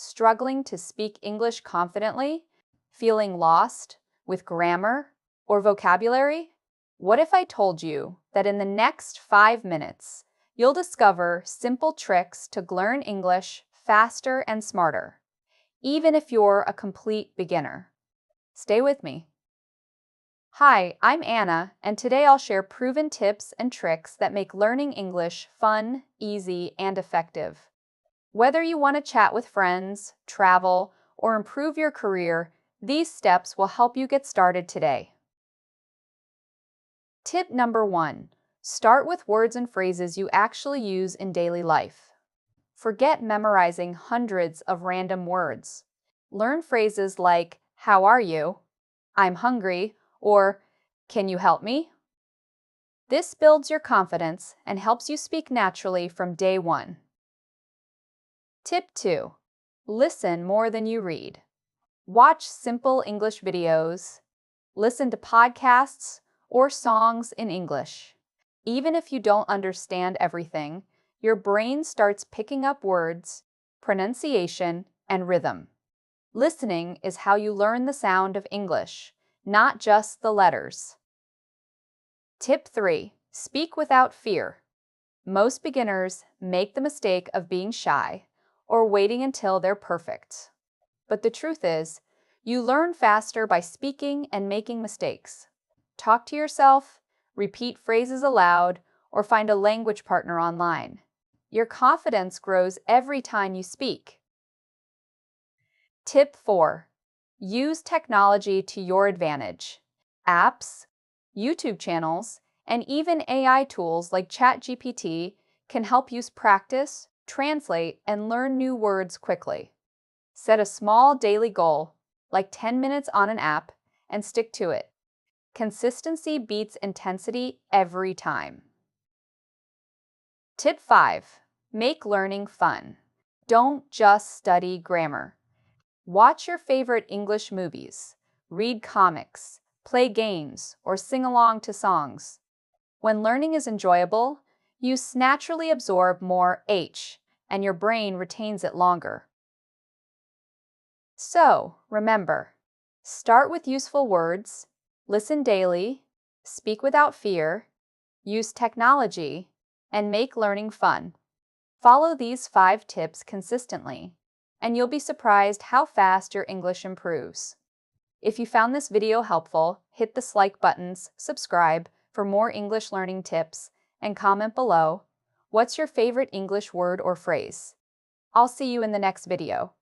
struggling to speak English confidently, feeling lost with grammar or vocabulary? What if I told you that in the next 5 minutes, you'll discover simple tricks to learn English faster and smarter, even if you're a complete beginner? Stay with me. Hi, I'm Anna, and today I'll share proven tips and tricks that make learning English fun, easy, and effective. Whether you want to chat with friends, travel, or improve your career, these steps will help you get started today. Tip number 1. Start with words and phrases you actually use in daily life. Forget memorizing hundreds of random words. Learn phrases like, "How are you?" "I'm hungry," or "Can you help me?" This builds your confidence and helps you speak naturally from day one. Tip 2. Listen more than you read. Watch simple English videos, listen to podcasts or songs in English. Even if you don't understand everything, your brain starts picking up words, pronunciation, and rhythm. Listening is how you learn the sound of English, not just the letters. Tip 3. Speak without fear. Most beginners make the mistake of being shy or waiting until they're perfect. But the truth is, you learn faster by speaking and making mistakes. Talk to yourself, repeat phrases aloud, or find a language partner online. Your confidence grows every time you speak. Tip 4. Use technology to your advantage. Apps, YouTube channels, and even AI tools like ChatGPT can help you practice, translate, and learn new words quickly. Set a small daily goal, like 10 minutes on an app, and stick to it. Consistency beats intensity every time. Tip 5. Make learning fun. Don't just study grammar. Watch your favorite English movies, read comics, play games, or sing along to songs. When learning is enjoyable, you naturally absorb more and your brain retains it longer. So, remember, start with useful words, listen daily, speak without fear, use technology, and make learning fun. Follow these 5 tips consistently, and you'll be surprised how fast your English improves. If you found this video helpful, hit the like buttons, subscribe for more English learning tips, and comment below, what's your favorite English word or phrase? I'll see you in the next video.